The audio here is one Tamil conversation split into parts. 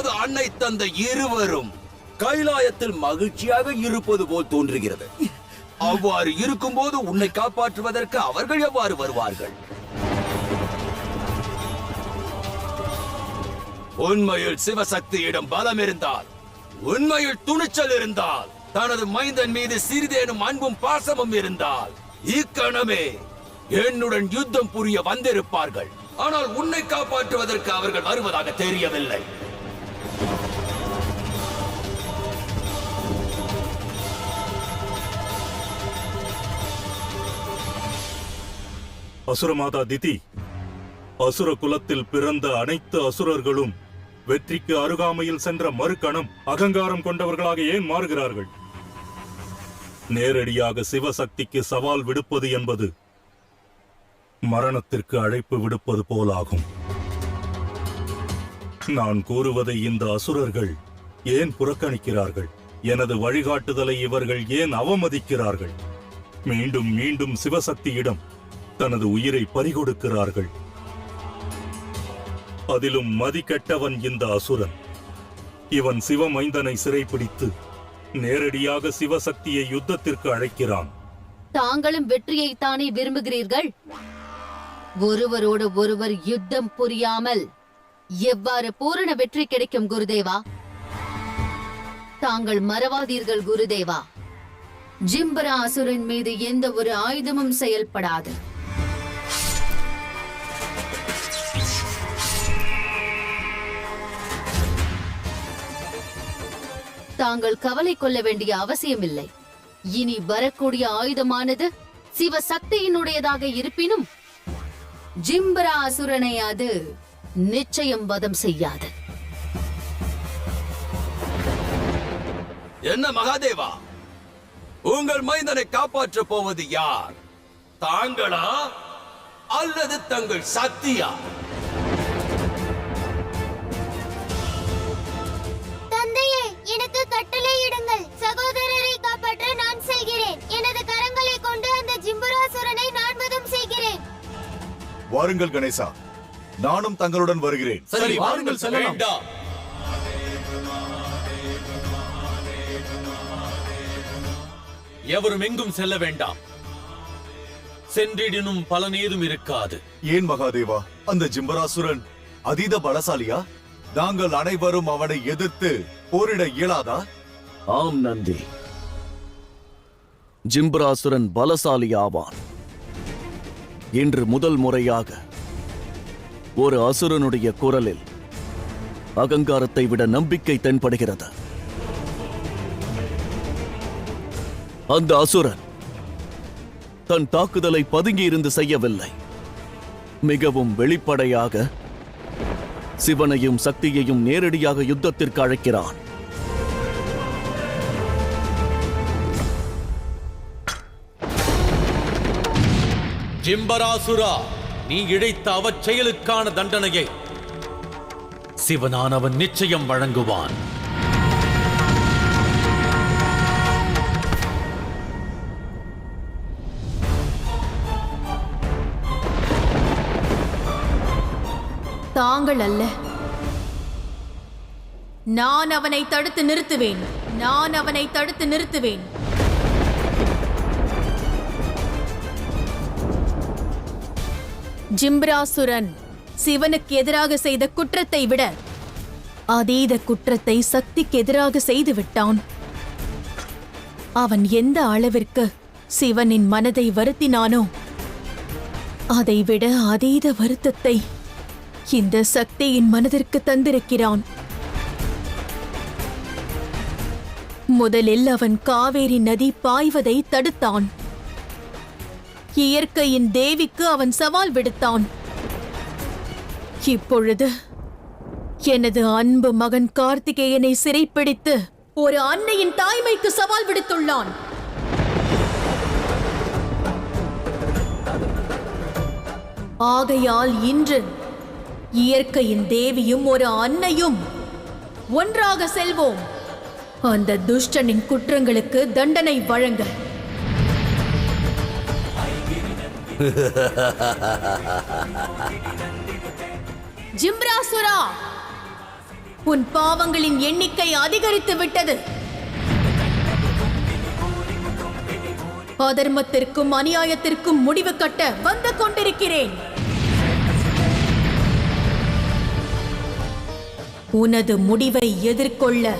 உனது அன்னை தந்தை இருவரும் கைலாயத்தில் மகிழ்ச்சியாக இருப்பது போல் தோன்றுகிறது. அவ்வாறு இருக்கும்போது உன்னை காப்பாற்றுவதற்கு அவர்கள் எவ்வாறு வருவார்கள்? உண்மையில் சிவசக்தியிடம் பலம் இருந்தால், உண்மையில் துணிச்சல் இருந்தால், தனது மைந்தன் மீது சிறிதேனும் அன்பும் பாசமும் இருந்தால் இக்கணமே என்னுடன் யுத்தம் புரிய வந்திருப்பார்கள். ஆனால் உன்னை காப்பாற்றுவதற்கு அவர்கள் வருவதாக தெரியவில்லை. அசுரமாதா திதி, அசுர குலத்தில் பிறந்த அனைத்து அசுரர்களும் வெற்றிக்கு அருகாமையில் சென்ற மறுகணம் அகங்காரம் கொண்டவர்களாக ஏன் மாறுகிறார்கள்? நேரடியாக சிவசக்திக்கு சவால் விடுப்பது என்பது மரணத்திற்கு அழைப்பு விடுப்பது போலாகும். நான் கூறுவதை இந்த அசுரர்கள் ஏன் புறக்கணிக்கிறார்கள்? எனது வழிகாட்டுதலை இவர்கள் ஏன் அவமதிக்கிறார்கள்? மீண்டும் மீண்டும் சிவசக்தியிடம் தனது உயிரை பறிகொடுக்கிறார்கள். அதிலும் மதி கெட்டவன் இந்த அசுரன். இவன் சிவமைந்தனை சிறைப்பிடித்து நேரடியாக சிவசக்தியை யுத்தத்திற்கு அழைக்கிறான். தாங்களும் வெற்றியைத்தானே விரும்புகிறீர்கள்? ஒருவரோடு ஒருவர் யுத்தம் புரியாமல் எவ்வாறு பூரண வெற்றி கிடைக்கும் குருதேவா? தாங்கள் மறவாதீர்கள் குருதேவா, ஜிம்பரா அசுரன் மீது எந்த ஒரு ஆயுதமும் செயல்படாது. தாங்கள் கவலை கொள்ள வேண்டிய அவசியமில்லை. இனி வரக்கூடிய ஆயுதமானது சிவசக்தியினுடையதாக இருப்பினும் ஜிம்பரா அசுரனை அது நிச்சயம் வதம் செய்யாது. என்ன மகாதேவா, உங்கள் மைந்தனை காப்பாற்றப் போவது யார்? தாங்களா அல்லது தங்கள் சக்தியா? தந்தையே, எனக்கு கட்டளையிடுங்கள். சகோதரரை காப்பாற்ற நான் செல்கிறேன். எனது கரங்களை கொண்டு அந்த ஜிம்பராசுரனை நான் வதம் செய்கிறேன். வாருங்கள் கணேசா, நானும் தங்களுடன் வருகிறேன். சரி, வாருங்கள் செல்லலாம். எவரும் எங்கும் செல்ல வேண்டாம். சென்றிடினும் பலன் ஏதும் இருக்காது. ஏன் மகாதேவா, அந்த ஜிம்பராசுரன் அதீத பலசாலியா? நாங்கள் அனைவரும் அவனை எதிர்த்து போரிட இயலாதா? ஆம் நந்தி, ஜிம்பராசுரன் பலசாலி ஆவான். இன்று முதல் முறையாக ஒரு அசுரனுடைய குரலில் அகங்காரத்தை விட நம்பிக்கை தென்படுகிறது. அந்த அசுரன் தன் தாக்குதலை பதுங்கியிருந்து செய்யவில்லை. மிகவும் வெளிப்படையாக சிவனையும் சக்தியையும் நேரடியாக யுத்தத்திற்கு அழைக்கிறான். ஜிம்பராசுரா, நீ இழைத்த அவச்செயலுக்கான தண்டனையை சிவனானவன் நிச்சயம் வழங்குவான். தாங்கள் அல்ல, நான் அவனை தடுத்து நிறுத்துவேன். நான் அவனை தடுத்து நிறுத்துவேன். ஜிம்பராசுரன் சிவனுக்கு எதிராக செய்த குற்றத்தை விட அதீத குற்றத்தை சக்திக்கு எதிராக செய்து விட்டான். அவன் எந்த அளவிற்கு சிவனின் மனதை வருத்தினானோ அதைவிட அதீத வருத்தத்தை இந்த சக்தியின் மனதிற்கு தந்திருக்கிறான். முதலில் அவன் காவேரி நதி பாய்வதை தடுத்தான். இயற்கையின் தேவிக்கு அவன் சவால் விடுத்தான். இப்பொழுது எனது அன்பு மகன் கார்த்திகேயனை சிறைப்பிடித்து ஒரு அன்னையின் தாய்மைக்கு சவால் விடுத்துள்ளான். ஆகையால் இன்று இயற்கையின் தேவியும் ஒரு அன்னையும் ஒன்றாக செல்வோம். அந்த துஷ்டனின் குற்றங்களுக்கு தண்டனை வழங்க. ஜிம்பராசுரா, உன் பாவங்களின் எண்ணிக்கை அதிகரித்து விட்டது. அதர்மத்திற்கும் அநியாயத்திற்கும் முடிவு கட்ட வந்து கொண்டிருக்கிறேன். உனது முடிவை எதிர்கொள்ள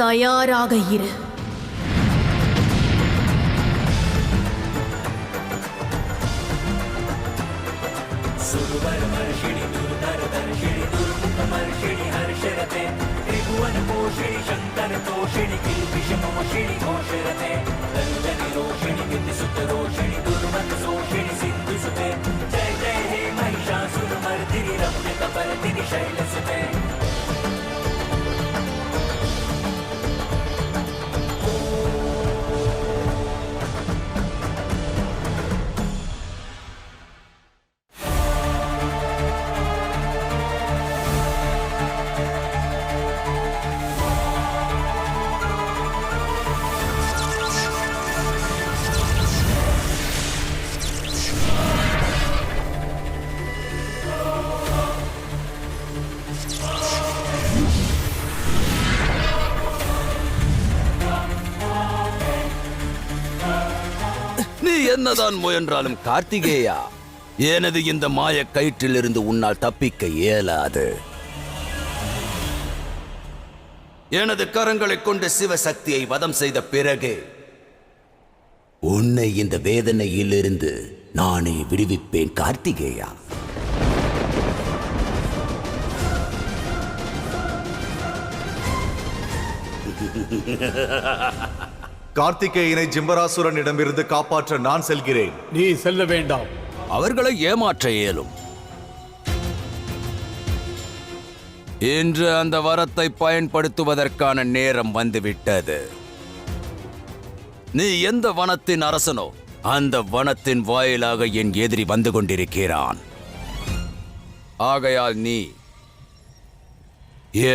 தயாராக இரு. நீ என்னதான் முயன்றாலும் கார்த்திகேயா, எனது இந்த மாய கயிற்றிலிருந்து உன்னால் தப்பிக்க இயலாது. எனது கரங்களை கொண்டு சிவசக்தியை வதம் செய்த பிறகு உன்னை இந்த வேதனையிலிருந்து நானே விடுவிப்பேன் கார்த்திகேயா. கார்த்திகேயனை ஜிம்பராசுரனிடமிருந்து காப்பாற்ற நான் செல்கிறேன். நீ செல்ல வேண்டாம். அவர்களை ஏமாற்ற இயலும். இன்று அந்த வரத்தை பயன்படுத்துவதற்கான நேரம் வந்துவிட்டது. நீ எந்த வனத்தின் அரசனோ அந்த வனத்தின் வாயிலாக என் எதிரி வந்து கொண்டிருக்கிறான். ஆகையால் நீ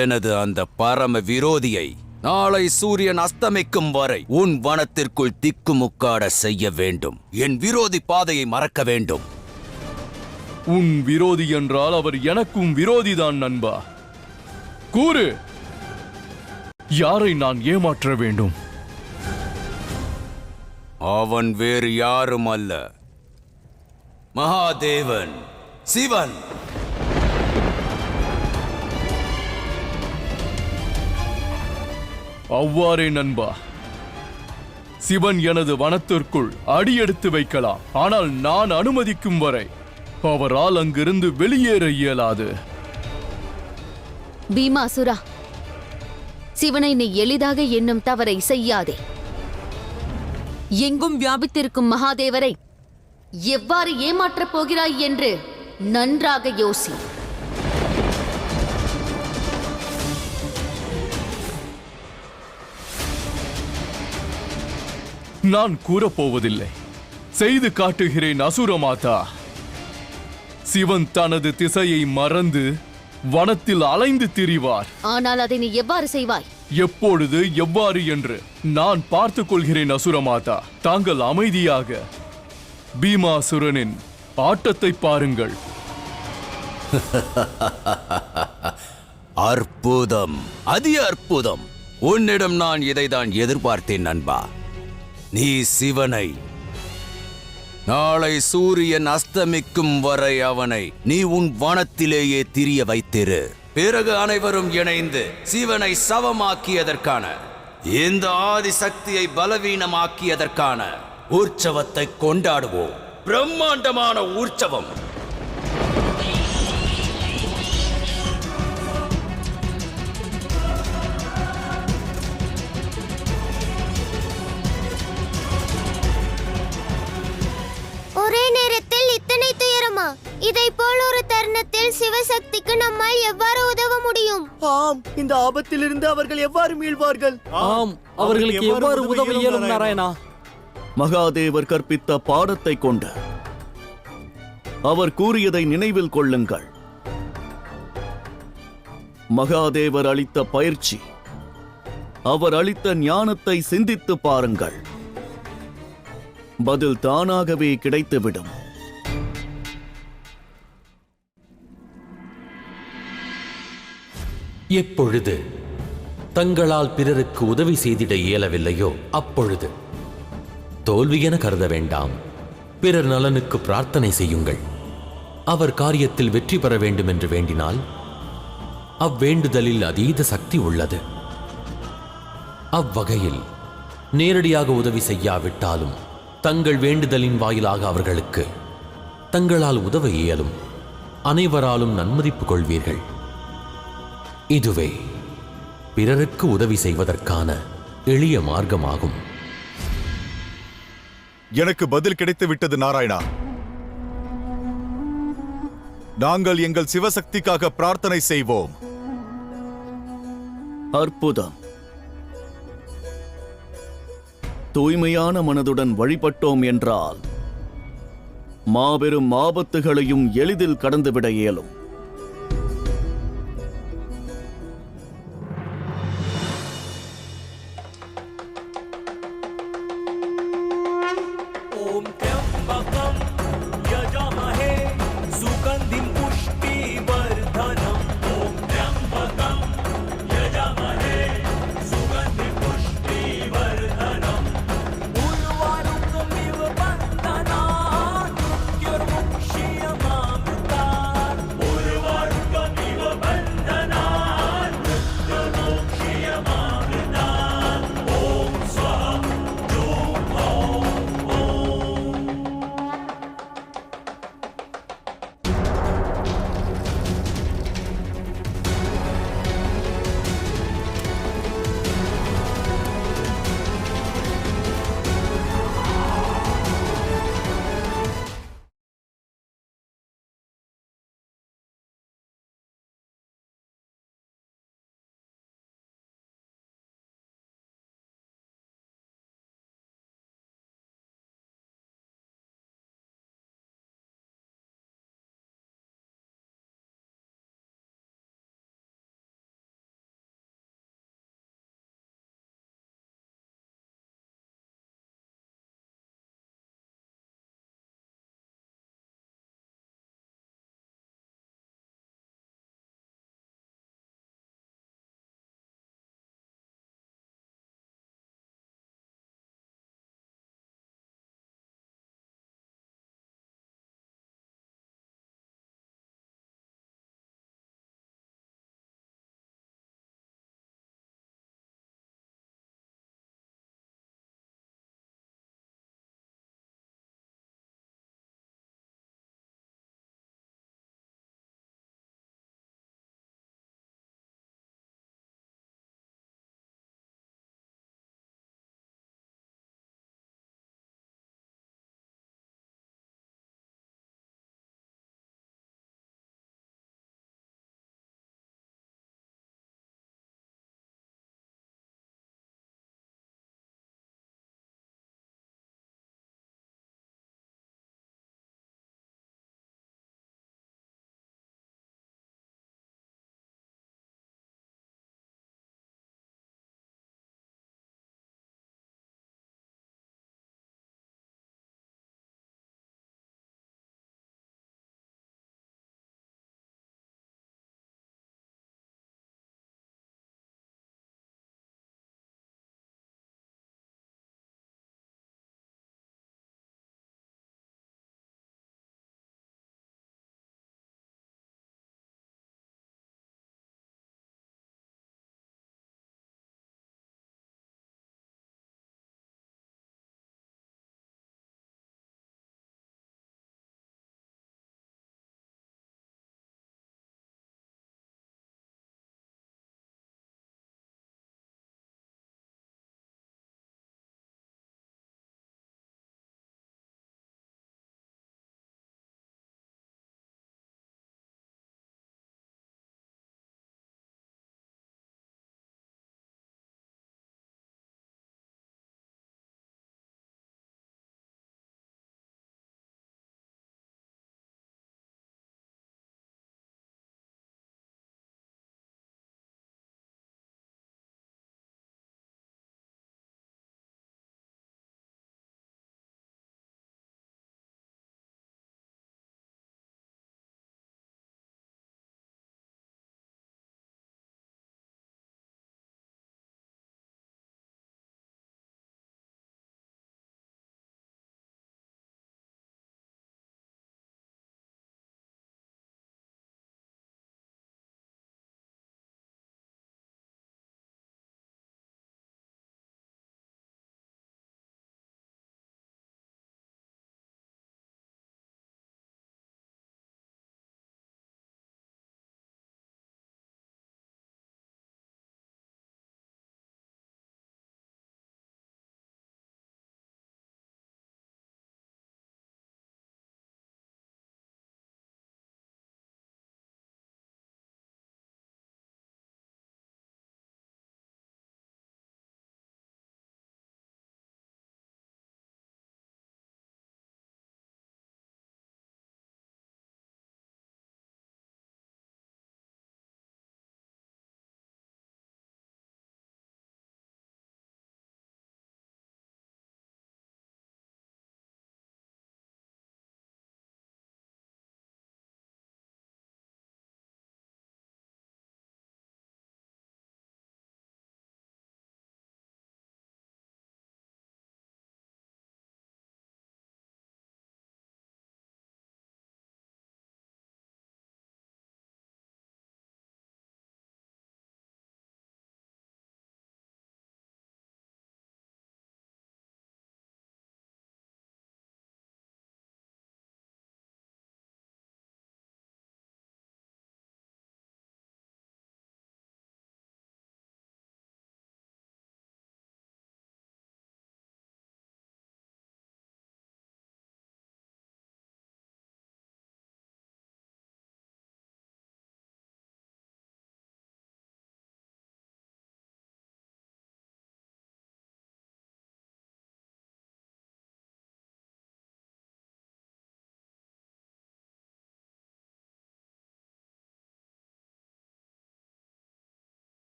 எனது அந்த பரம விரோதியை நாளை சூரியன் அஸ்தமிக்கும் வரை உன் வனத்திற்குள் திக்குமுக்காட செய்ய வேண்டும். என் விரோதி பாதையை மறக்க வேண்டும். உன் விரோதி என்றால் அவர் எனக்கும் விரோதிதான் நண்பா. கூறு, யாரை நான் ஏமாற்ற வேண்டும்? அவன் வேறு யாரும் அல்ல, மகாதேவன், சிவன். அவ்வாறே நண்பா. சிவன் எனது வனத்திற்குள் அடியெடுத்து வைக்கலாம். ஆனால் நான் அனுமதிக்கும் வரை அவரால் அங்கிருந்து வெளியேற இயலாது. பீமாசுரா, சிவனை நீ எளிதாக எண்ணும் தவறை செய்யாதே. எங்கும் வியாபித்திருக்கும் மகாதேவரை எவ்வாறு ஏமாற்றப் போகிறாய் என்று நன்றாக யோசி. நான் கூறப்போவதில்லை, செய்து காட்டுகிறேன் அசுரமாதா. சிவன் தனது திசையை மறந்து வனத்தில் அலைந்து திரிவார். ஆனால் அதை நீ எவ்வாறு செய்வாய்? எப்பொழுது, எவ்வாறு என்று நான் பார்த்துக் கொள்கிறேன் அசுரமாதா. தாங்கள் அமைதியாக பீமாசுரனின் ஆட்டத்தை பாருங்கள். அற்புதம், அதி அற்புதம். உன்னிடம் நான் இதைதான் எதிர்பார்த்தேன் நண்பா. நீ சிவனை நாளை சூரியன் அஸ்தமிக்கும் வரை அவனை நீ உன் வனத்திலேயே திரிய வைத்திரு. பிறகு அனைவரும் இணைந்து சிவனை சவமாக்கியதற்கான, இந்த ஆதி சக்தியை பலவீனமாக்கியதற்கான உற்சவத்தை கொண்டாடுவோம். பிரம்மாண்டமான உற்சவம். ஒரே நேரத்தில் இத்தனை துயரமா? இதை போல் ஒரு தருணத்தில் சிவசக்திக்கு நம்மால் எவ்வாறு உதவ முடியும்? ஆம், இந்த ஆபத்திலிருந்து அவர்கள் எவ்வாறு மீள்வார்கள்? ஆம், அவர்களுக்கு எவ்வாறு உதவ இயலும் நாராயணா? மகாதேவர் கற்பித்த பாடத்தை கொண்டு அவர் கூறியதை நினைவில் கொள்ளுங்கள். மகாதேவர் அளித்த பயிற்சி, அவர் அளித்த ஞானத்தை சிந்தித்து பாருங்கள். பதில் தானாகவே கிடைத்துவிடும். எப்பொழுது தங்களால் பிறருக்கு உதவி செய்திட இயலவில்லையோ அப்பொழுது தோல்வி என கருத வேண்டாம். பிறர் நலனுக்கு பிரார்த்தனை செய்யுங்கள். அவர் காரியத்தில் வெற்றி பெற வேண்டும் என்று வேண்டினால் அவ்வேண்டுதலில் அதீத சக்தி உள்ளது. அவ்வகையில் நேரடியாக உதவி செய்யாவிட்டாலும் தங்கள் வேண்டுதலின் வாயிலாக அவர்களுக்கு தங்களால் உதவ இயலும். அனைவராலும் நன்மதிப்பு கொள்வீர்கள். இதுவே பிறருக்கு உதவி செய்வதற்கான எளிய மார்க்கமாகும். எனக்கு பதில் கிடைத்து விட்டது நாராயணா. நாங்கள் எங்கள் சிவசக்திக்காக பிரார்த்தனை செய்வோம். அற்புதம். தூய்மையான மனதுடன் வழிபட்டோம் என்றால் மாபெரும் ஆபத்துகளையும் எளிதில் கடந்துவிட இயலும்.